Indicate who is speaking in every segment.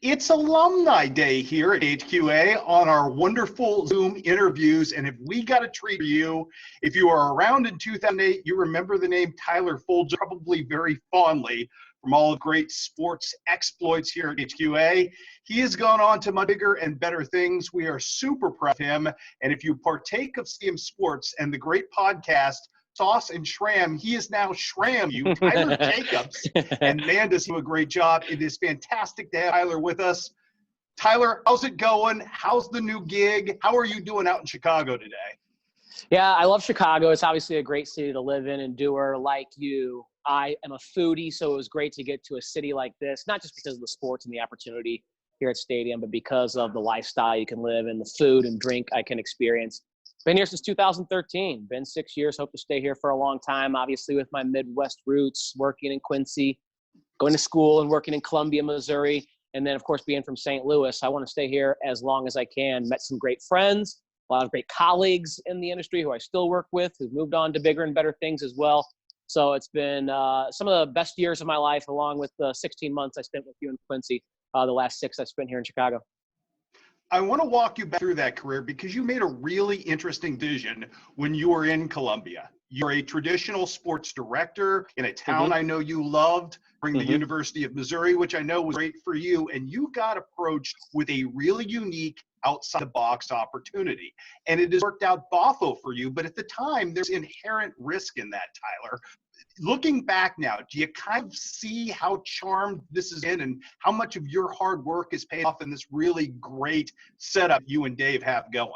Speaker 1: It's Alumni Day here at KHQA on our wonderful Zoom interviews. And if we got a treat for you, if you are around in 2008, you remember the name Tyler Fulghum probably very fondly from all the great sports exploits here at HQA. He has gone on to much bigger and better things. We are super proud of him. And if you partake of CM Sports and the great podcast, Sauce and Shram, he is now Shram you, Tyler Jacobs. And man, does he do a great job. It is fantastic to have Tyler with us. Tyler, how's it going? How's the new gig? How are you doing out in Chicago today?
Speaker 2: Yeah, I love Chicago. It's obviously a great city to live in and doer like you. I am a foodie, so it was great to get to a city like this, not just because of the sports and the opportunity here at Stadium, but because of the lifestyle you can live and the food and drink I can experience. Been here since 2013, been 6 years, hope to stay here for a long time, obviously with my Midwest roots, working in Quincy, going to school and working in Columbia, Missouri, and then, of course, being from St. Louis. I want to stay here as long as I can. Met some great friends, a lot of great colleagues in the industry who I still work with, who've moved on to bigger and better things as well. So it's been some of the best years of my life, along with the 16 months I spent with you in Quincy, the last 6 I spent here in Chicago.
Speaker 1: I want to walk you back through that career because you made a really interesting decision when you were in Columbia. You're a traditional sports director in a town I know you loved, during the University of Missouri, which I know was great for you. And you got approached with a really unique outside the box opportunity. And it has worked out boffo for you. But at the time, there's inherent risk in that, Tyler. Looking back now, do you kind of see how charmed this is in and how much of your hard work is paid off in this really great setup you and Dave have going?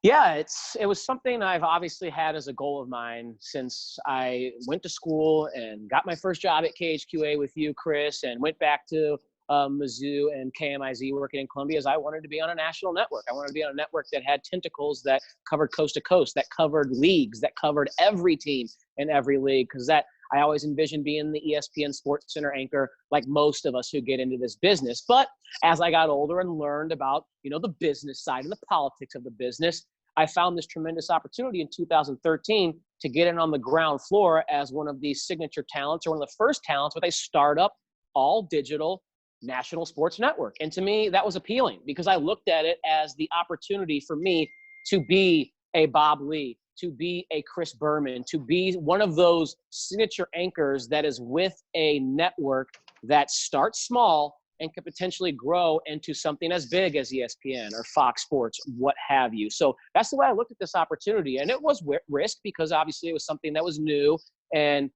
Speaker 2: Yeah, it was something I've obviously had as a goal of mine since I went to school and got my first job at KHQA with you, Chris, and went back to Mizzou and KMIZ working in Columbia. As I wanted to be on a national network. I wanted to be on a network that had tentacles that covered coast to coast, that covered leagues, that covered every team in every league, because that I always envisioned being the ESPN Sports Center anchor like most of us who get into this business. But as I got older and learned about, the business side and the politics of the business, I found this tremendous opportunity in 2013 to get in on the ground floor as one of these signature talents, or one of the first talents with a startup, all digital national sports network. And to me, that was appealing because I looked at it as the opportunity for me to be a Bob Lee, to be a Chris Berman, to be one of those signature anchors that is with a network that starts small and could potentially grow into something as big as ESPN or Fox Sports, what have you. So that's the way I looked at this opportunity. And it was risk because obviously it was something that was new, and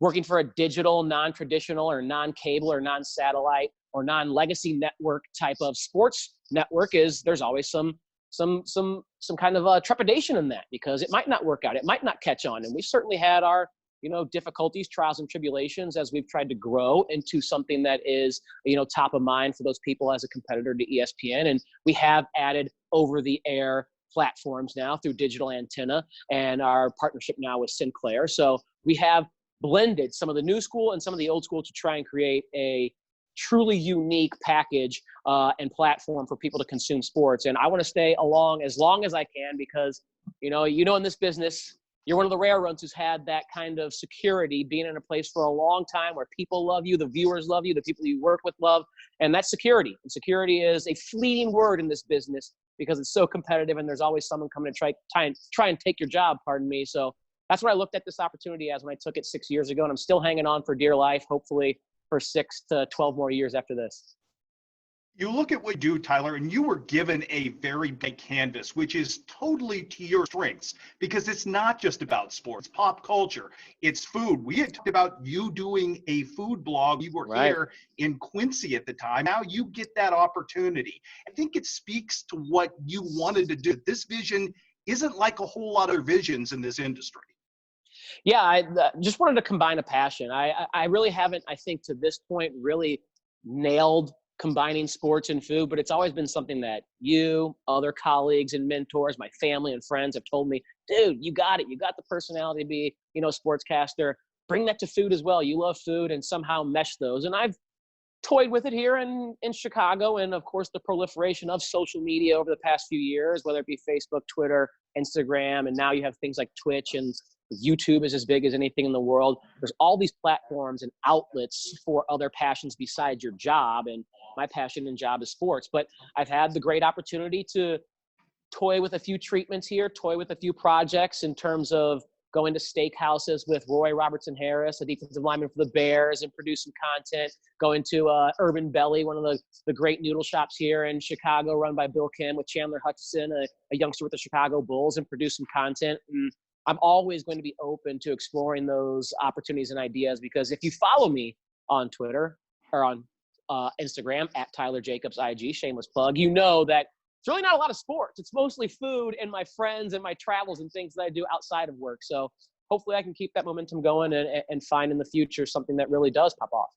Speaker 2: working for a digital, non-traditional or non-cable or non-satellite or non-legacy network type of sports network there's always some kind of trepidation in that because it might not work out. It might not catch on. And we certainly had our difficulties, trials, and tribulations as we've tried to grow into something that is, top of mind for those people as a competitor to ESPN. And we have added over-the-air platforms now through digital antenna and our partnership now with Sinclair. So we have blended some of the new school and some of the old school to try and create a truly unique package and platform for people to consume sports. And I want to stay along as long as I can because, in this business, you're one of the rare ones who's had that kind of security, being in a place for a long time where people love you, the viewers love you, the people you work with love, and that's security. And security is a fleeting word in this business because it's so competitive and there's always someone coming to try and take your job, pardon me. So that's what I looked at this opportunity as when I took it 6 years ago, and I'm still hanging on for dear life, hopefully for 6 to 12 more years after this.
Speaker 1: You look at what you do, Tyler, and you were given a very big canvas, which is totally to your strengths, because it's not just about sports, pop culture, it's food. We had talked about you doing a food blog. You were here in Quincy at the time. Now you get that opportunity. I think it speaks to what you wanted to do. This vision isn't like a whole lot of visions in this industry.
Speaker 2: Yeah, I just wanted to combine a passion. I really haven't, I think, to this point, really nailed combining sports and food, but it's always been something that you, other colleagues and mentors, my family and friends have told me, dude, you got it. You got the personality to be, a sportscaster. Bring that to food as well. You love food, and somehow mesh those. And I've toyed with it here in Chicago, and of course the proliferation of social media over the past few years, whether it be Facebook, Twitter, Instagram, and now you have things like Twitch and YouTube is as big as anything in the world. There's all these platforms and outlets for other passions besides your job. And my passion and job is sports. But I've had the great opportunity to toy with a few treatments here, toy with a few projects in terms of going to steakhouses with Roy Robertson Harris, a defensive lineman for the Bears, and produce some content. Going to Urban Belly, one of the great noodle shops here in Chicago, run by Bill Kim, with Chandler Hutchison, a youngster with the Chicago Bulls, and produce some content. And I'm always going to be open to exploring those opportunities and ideas, because if you follow me on Twitter or on Instagram at Tyler Jacobs IG, shameless plug, you know that it's really not a lot of sports. It's mostly food and my friends and my travels and things that I do outside of work. So hopefully I can keep that momentum going and find in the future something that really does pop off.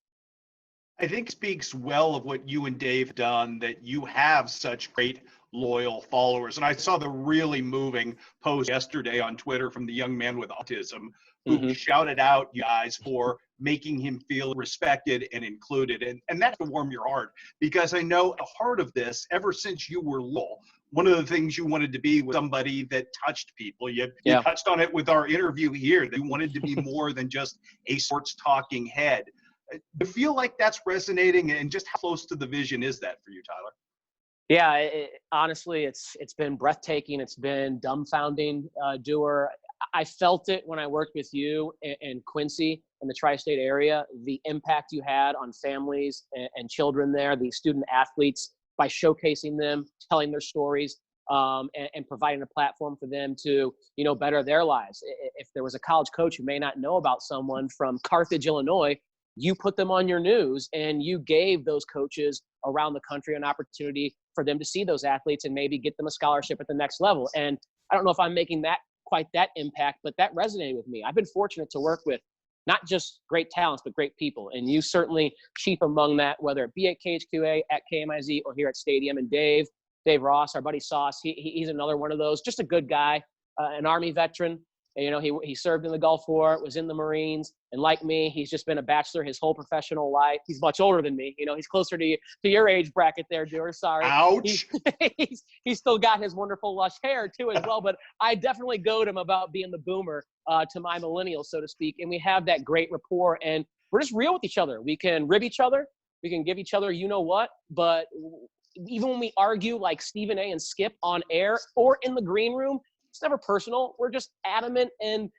Speaker 1: I think it speaks well of what you and Dave done, that you have such great loyal followers. And I saw the really moving post yesterday on Twitter from the young man with autism who shouted out you guys for making him feel respected and included. And that's to warm your heart, because I know at the heart of this, ever since you were little, one of the things you wanted to be was somebody that touched people. You touched on it with our interview here, that you wanted to be more than just a sports talking head. Do you feel like that's resonating, and just how close to the vision is that for you, Tyler?
Speaker 2: Yeah, honestly, it's been breathtaking. It's been dumbfounding, Dewar. I felt it when I worked with you and Quincy in the tri-state area, the impact you had on families and children there, the student athletes, by showcasing them, telling their stories, and providing a platform for them to, better their lives. If there was a college coach who may not know about someone from Carthage, Illinois, you put them on your news, and you gave those coaches around the country an opportunity for them to see those athletes and maybe get them a scholarship at the next level. And I don't know if I'm making quite that impact, but that resonated with me. I've been fortunate to work with not just great talents, but great people. And you certainly chief among that, whether it be at KHQA, at KMIZ, or here at Stadium. And Dave Ross, our buddy Sauce, he's another one of those, just a good guy, an Army veteran. He served in the Gulf War, was in the Marines, and like me, he's just been a bachelor his whole professional life. He's much older than me. He's closer to your age bracket there, Dewar. Sorry.
Speaker 1: Ouch.
Speaker 2: He's still got his wonderful lush hair too as well, but I definitely goad him about being the boomer to my millennial, so to speak. And we have that great rapport, and we're just real with each other. We can rib each other. We can give each other what, but even when we argue like Stephen A. and Skip on air or in the green room, it's never personal. We're just adamant and,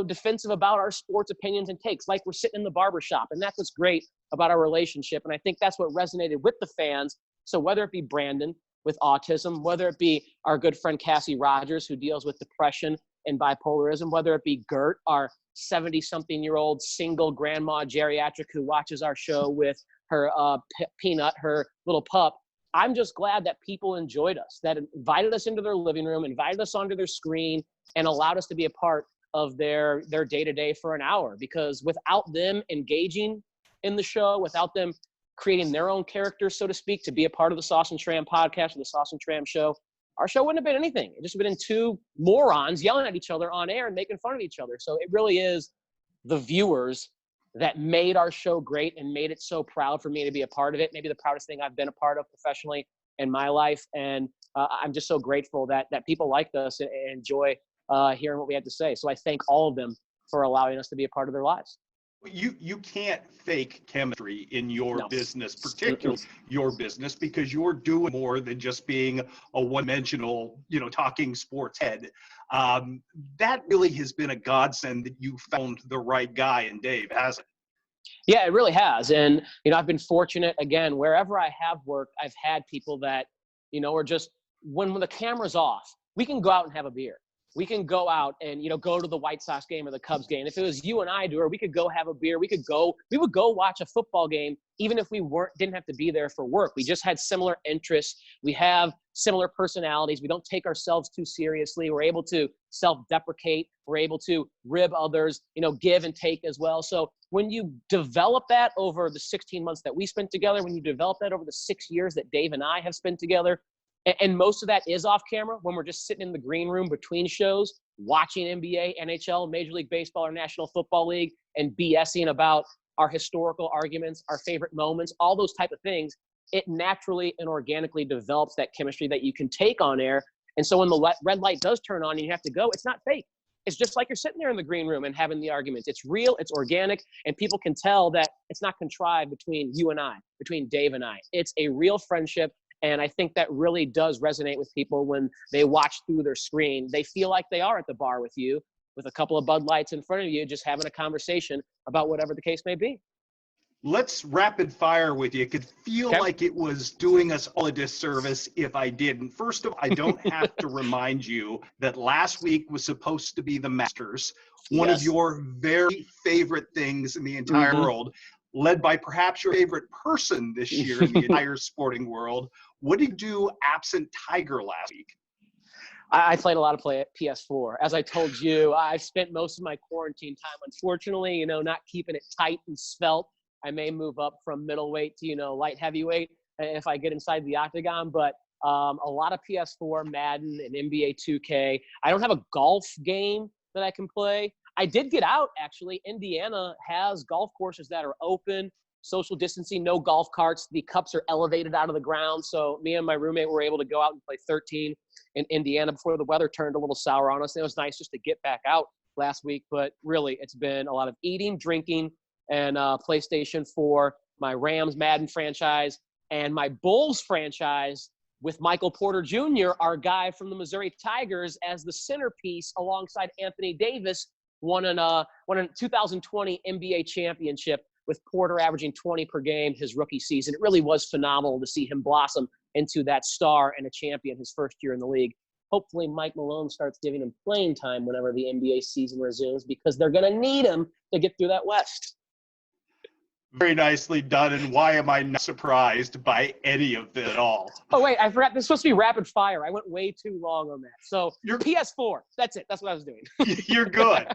Speaker 2: defensive about our sports opinions and takes, like we're sitting in the barbershop. And that's what's great about our relationship. And I think that's what resonated with the fans. So whether it be Brandon with autism, whether it be our good friend Cassie Rogers, who deals with depression and bipolarism, whether it be Gert, our 70-something-year-old single grandma geriatric who watches our show with her Peanut, her little pup, I'm just glad that people enjoyed us, that invited us into their living room, invited us onto their screen, and allowed us to be a part of their day-to-day for an hour. Because without them engaging in the show, without them creating their own characters, so to speak, to be a part of the Sauce and Tram podcast or the Sauce and Tram show, our show wouldn't have been anything. It just would have been two morons yelling at each other on air and making fun of each other. So it really is the viewers that made our show great and made it so proud for me to be a part of it. Maybe the proudest thing I've been a part of professionally in my life. And I'm just so grateful that people liked us and enjoy hearing what we had to say. So I thank all of them for allowing us to be a part of their lives.
Speaker 1: You can't fake chemistry in your business, particularly your business, because you're doing more than just being a one-dimensional, talking sports head. That really has been a godsend that you found the right guy in Dave, hasn't it?
Speaker 2: Yeah, it really has. And, I've been fortunate, again, wherever I have worked, I've had people that, are just, when the camera's off, we can go out and have a beer. We can go out and, go to the White Sox game or the Cubs game. If it was you and I, Dewar, we could go have a beer. We would go watch a football game, even if we didn't have to be there for work. We just had similar interests. We have similar personalities. We don't take ourselves too seriously. We're able to self-deprecate. We're able to rib others, give and take as well. So when you develop that over the 16 months that we spent together, when you develop that over the 6 years that Dave and I have spent together, and most of that is off camera when we're just sitting in the green room between shows, watching NBA, NHL, Major League Baseball, or National Football League, and BSing about our historical arguments, our favorite moments, all those type of things. It naturally and organically develops that chemistry that you can take on air. And so when the red light does turn on and you have to go, it's not fake. it's just like you're sitting there in the green room and having the arguments. It's real, it's organic, and people can tell that it's not contrived between you and I, between Dave and I. It's a real friendship, and I think that really does resonate with people when they watch through their screen. They feel like they are at the bar with you, with a couple of Bud Lights in front of you, just having a conversation about whatever the case may be.
Speaker 1: Let's rapid fire with you. It could feel like it was doing us all a disservice if I didn't. First of all, I don't have to remind you that last week was supposed to be the Masters, one of your very favorite things in the entire world, led by perhaps your favorite person this year in the entire sporting world. What did you do absent Tiger last week?
Speaker 2: I played a lot of PS4. As I told you, I've spent most of my quarantine time, unfortunately, not keeping it tight and svelte. I may move up from middleweight to, light heavyweight if I get inside the octagon. But a lot of PS4, Madden, and NBA 2K. I don't have a golf game that I can play. I did get out, actually. Indiana has golf courses that are open, social distancing, no golf carts. The cups are elevated out of the ground. So me and my roommate were able to go out and play 13 in Indiana before the weather turned a little sour on us. And it was nice just to get back out last week. But really, it's been a lot of eating, drinking, and PlayStation 4, my Rams Madden franchise, and my Bulls franchise with Michael Porter Jr., our guy from the Missouri Tigers, as the centerpiece alongside Anthony Davis, won a 2020 NBA championship with Porter averaging 20 per game his rookie season. It really was phenomenal to see him blossom into that star and a champion his first year in the league. Hopefully Mike Malone starts giving him playing time whenever the NBA season resumes, because they're going to need him to get through that West.
Speaker 1: Very nicely done, and why am I not surprised by any of it at all?
Speaker 2: Oh, wait, I forgot. This is supposed to be rapid fire. I went way too long on that. So your PS4, that's it. That's what I was doing.
Speaker 1: You're good.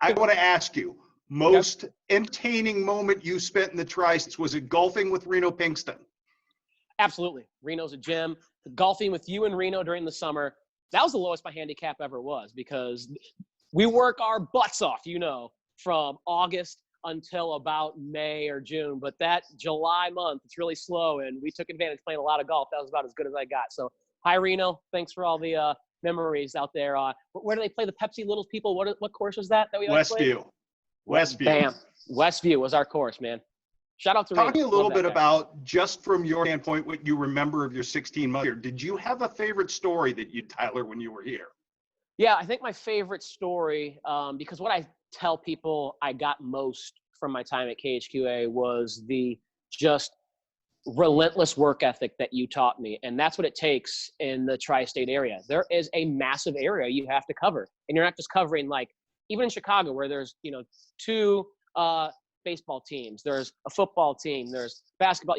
Speaker 1: I want to ask you, most entertaining moment you spent in the Tri-States, was it golfing with Reno Pinkston?
Speaker 2: Absolutely. Reno's a gem. Golfing with you and Reno during the summer, that was the lowest my handicap ever was, because we work our butts off, from August until about May or June. But that July month, it's really slow, and we took advantage playing a lot of golf. That was about as good as I got. So, hi, Reno. Thanks for all the memories out there. Where do they play the Pepsi Little People? What course was that we
Speaker 1: Westview. Westview.
Speaker 2: Bam. Westview was our course, man. Shout out to Reno.
Speaker 1: Talk to me a little bit about, just from your standpoint, what you remember of your 16 months here. Did you have a favorite story that you, Tyler, when you were here?
Speaker 2: Yeah, I think my favorite story, because what I tell people I got most from my time at KHQA was the just relentless work ethic that you taught me. And that's what it takes in the tri-state area. There is a massive area you have to cover. And you're not just covering, like, even in Chicago, where there's, two baseball teams, there's a football team, there's basketball,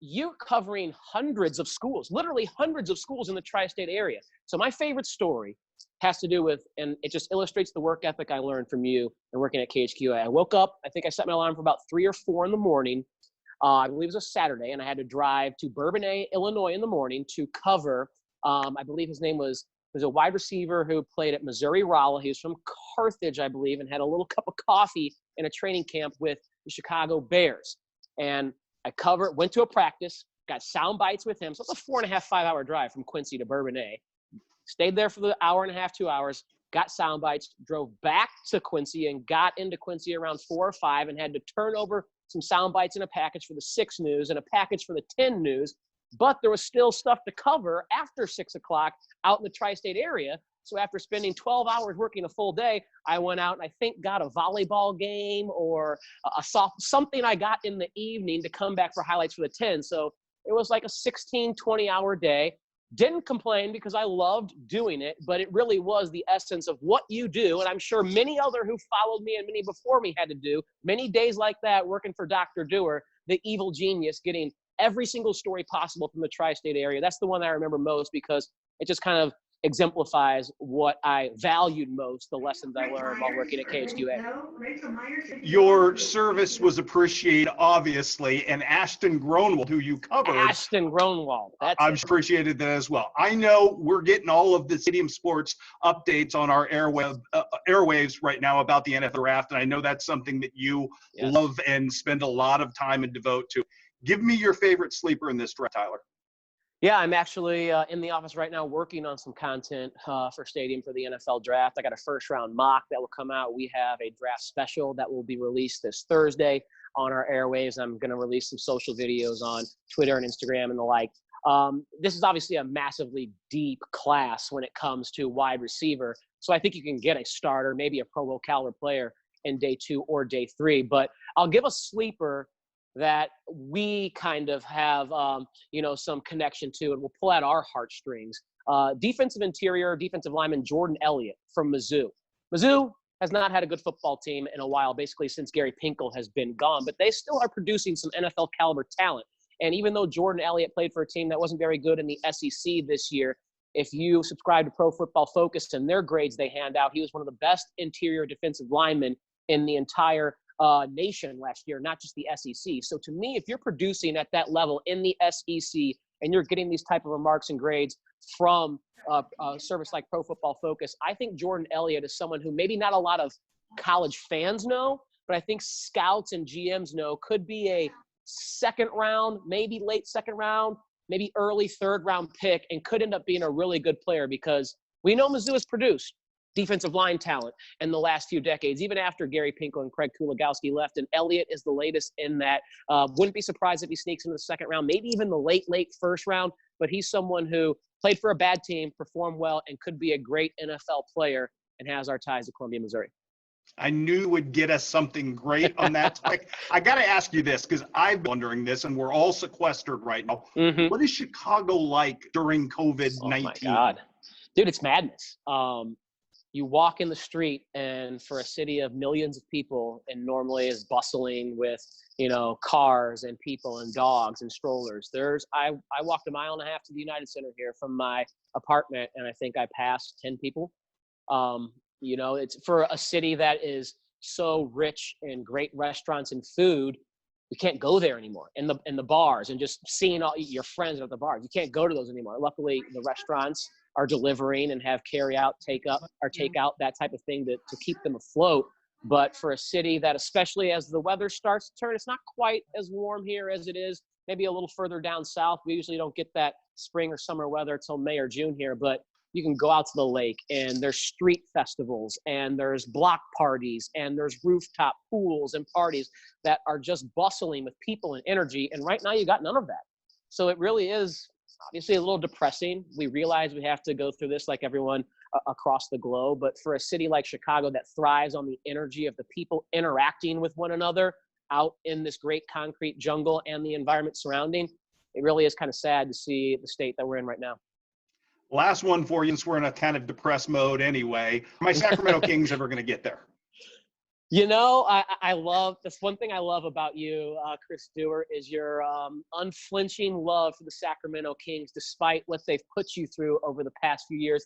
Speaker 2: you're covering hundreds of schools, literally hundreds of schools in the tri-state area. So my favorite story has to do with, and it just illustrates the work ethic I learned from you and working at KHQA. I woke up, I think I set my alarm for about 3 or 4 in the morning. I believe it was a Saturday, and I had to drive to Bourbonnais, Illinois in the morning to cover, I believe his name was a wide receiver who played at Missouri Rolla. He was from Carthage, I believe, and had a little cup of coffee in a training camp with the Chicago Bears. And I went to a practice, got sound bites with him. So it's a 4.5, 5-hour drive from Quincy to Bourbonnais. Stayed there for the 1.5, 2 hours, got sound bites, drove back to Quincy and got into Quincy around 4 or 5 and had to turn over some sound bites in a package for the 6 news and a package for the 10 news. But there was still stuff to cover after 6 o'clock out in the tri-state area. So after spending 12 hours working a full day, I went out and I think got a volleyball game or something I got in the evening to come back for highlights for the 10. So it was like a 16, 20-hour day. Didn't complain because I loved doing it, but it really was the essence of what you do. And I'm sure many other who followed me and many before me had to do many days like that, working for Dr. Dewar, the evil genius, getting every single story possible from the tri-state area. That's the one I remember most because it just kind of exemplifies what I valued most, the lessons I learned while working at KHQA.
Speaker 1: Your service was appreciated, obviously, and Ashton Gronwald, who you covered.
Speaker 2: Ashton Gronwald.
Speaker 1: I'm appreciated that as well. I know we're getting all of the Stadium Sports updates on our airwaves right now about the NFL draft, and I know that's something that you love and spend a lot of time and devote to. Give me your favorite sleeper in this draft, Tyler.
Speaker 2: Yeah, I'm actually in the office right now working on some content for Stadium for the NFL draft. I got a first round mock that will come out. We have a draft special that will be released this Thursday on our airwaves. I'm going to release some social videos on Twitter and Instagram and the like. This is obviously a massively deep class when it comes to wide receiver. So I think you can get a starter, maybe a Pro Bowl caliber player in day 2 or day 3. But I'll give a sleeper that we kind of have, some connection to, and we'll pull out our heartstrings. Defensive lineman Jordan Elliott from Mizzou. Mizzou has not had a good football team in a while, basically since Gary Pinkel has been gone, but they still are producing some NFL caliber talent. And even though Jordan Elliott played for a team that wasn't very good in the SEC this year, if you subscribe to Pro Football Focus and their grades they hand out, he was one of the best interior defensive linemen in the entire nation last year, not just the SEC. So to me, if you're producing at that level in the SEC and you're getting these type of remarks and grades from a service like Pro Football Focus, I think Jordan Elliott is someone who maybe not a lot of college fans know, but I think scouts and GMs know could be a second round, maybe late second round, maybe early third round pick, and could end up being a really good player because we know Mizzou has produced defensive line talent in the last few decades, even after Gary Pinkel and Craig Kuligowski left. And Elliott is the latest in that. Wouldn't be surprised if he sneaks into the second round, maybe even the late first round. But he's someone who played for a bad team, performed well, and could be a great NFL player and has our ties to Columbia, Missouri.
Speaker 1: I knew you would get us something great on that topic. I got to ask you this because I've been wondering this, and we're all sequestered right now.
Speaker 2: Mm-hmm.
Speaker 1: What is Chicago like during COVID-19?
Speaker 2: Oh, my God. Dude, it's madness. You walk in the street, and for a city of millions of people and normally is bustling with, cars and people and dogs and strollers. I walked 1.5 miles to the United Center here from my apartment, and I think I passed 10 people. It's for a city that is so rich in great restaurants and food. You can't go there anymore. In the bars and just seeing all your friends at the bars. You can't go to those anymore. Luckily, the restaurants are delivering and have takeout, that type of thing to keep them afloat. But for a city that, especially as the weather starts to turn, it's not quite as warm here as it is maybe a little further down south. We usually don't get that spring or summer weather till May or June here, but you can go out to the lake and there's street festivals and there's block parties and there's rooftop pools and parties that are just bustling with people and energy. And right now you got none of that. So it really is obviously a little depressing. We realize we have to go through this like everyone across the globe. But for a city like Chicago that thrives on the energy of the people interacting with one another out in this great concrete jungle and the environment surrounding, it really is kind of sad to see the state that we're in right now.
Speaker 1: Last one for you, since we're in a kind of depressed mode anyway. Are my Sacramento Kings ever going to get there?
Speaker 2: I love – that's one thing I love about you, Chris Stewart, is your unflinching love for the Sacramento Kings despite what they've put you through over the past few years.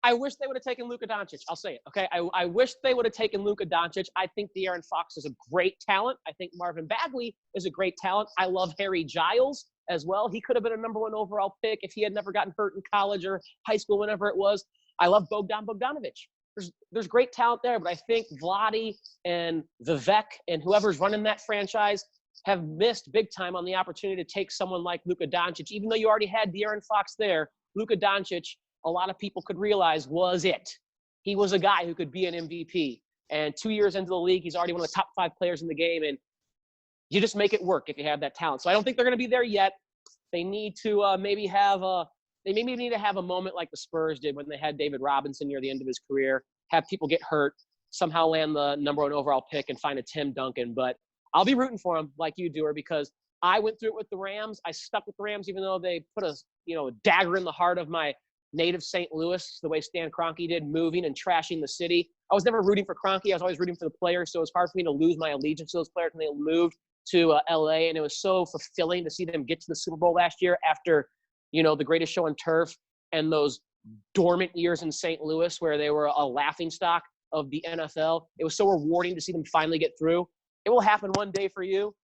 Speaker 2: I wish they would have taken Luka Doncic. I'll say it, okay? I wish they would have taken Luka Doncic. I think De'Aaron Fox is a great talent. I think Marvin Bagley is a great talent. I love Harry Giles as well. He could have been a number 1 overall pick if he had never gotten hurt in college or high school, whenever it was. I love Bogdan Bogdanovic. There's great talent there, but I think Vlade and Vivek and whoever's running that franchise have missed big time on the opportunity to take someone like Luka Doncic. Even though you already had De'Aaron Fox there, Luka Doncic, a lot of people could realize was it. He was a guy who could be an MVP. And 2 years into the league, he's already one of the top 5 players in the game. And you just make it work if you have that talent. So I don't think they're going to be there yet. They need to maybe need to have a moment like the Spurs did when they had David Robinson near the end of his career, have people get hurt, somehow land the number 1 overall pick and find a Tim Duncan. But I'll be rooting for him like you do, because I went through it with the Rams. I stuck with the Rams even though they put a dagger in the heart of my native St. Louis, the way Stan Kroenke did, moving and trashing the city. I was never rooting for Kroenke. I was always rooting for the players, so it was hard for me to lose my allegiance to those players when they moved to LA, and it was so fulfilling to see them get to the Super Bowl last year after, the greatest show on turf and those dormant years in St. Louis where they were a laughingstock of the NFL. It was so rewarding to see them finally get through. It will happen one day for you.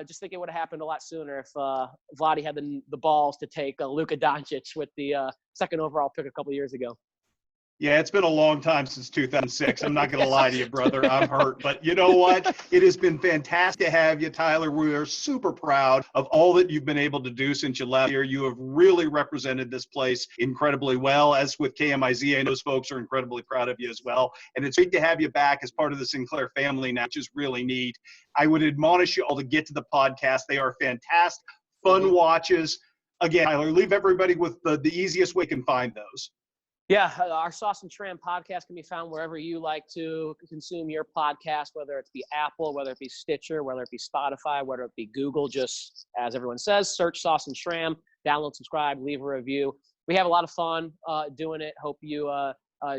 Speaker 2: Just think it would have happened a lot sooner if Vlade had the balls to take Luka Doncic with the 2nd overall pick a couple years ago.
Speaker 1: Yeah, it's been a long time since 2006. I'm not going to lie to you, brother. I'm hurt. But you know what? It has been fantastic to have you, Tyler. We are super proud of all that you've been able to do since you left here. You have really represented this place incredibly well. As with KMIZ, I know those folks are incredibly proud of you as well. And it's great to have you back as part of the Sinclair family now, which is really neat. I would admonish you all to get to the podcast. They are fantastic, fun watches. Again, Tyler, leave everybody with the easiest way you can find those.
Speaker 2: Yeah, our Sauce and Tram podcast can be found wherever you like to consume your podcast, whether it be Apple, whether it be Stitcher, whether it be Spotify, whether it be Google. Just as everyone says, search Sauce and Tram, download, subscribe, leave a review. We have a lot of fun doing it. Hope you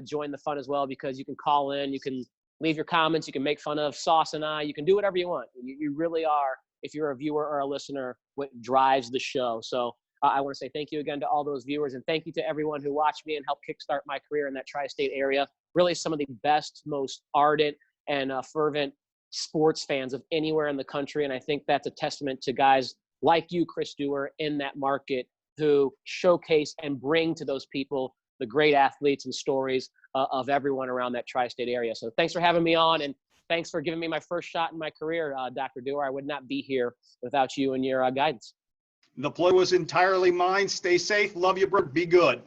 Speaker 2: join the fun as well, because you can call in, you can leave your comments, you can make fun of Sauce and I, you can do whatever you want. You really are, if you're a viewer or a listener, what drives the show. So I want to say thank you again to all those viewers, and thank you to everyone who watched me and helped kickstart my career in that tri-state area. Really some of the best, most ardent and fervent sports fans of anywhere in the country. And I think that's a testament to guys like you, Chris Dewar, in that market, who showcase and bring to those people the great athletes and stories of everyone around that tri-state area. So thanks for having me on, and thanks for giving me my first shot in my career, Dr. Dewar. I would not be here without you and your guidance.
Speaker 1: The play was entirely mine. Stay safe. Love you, bro. Be good.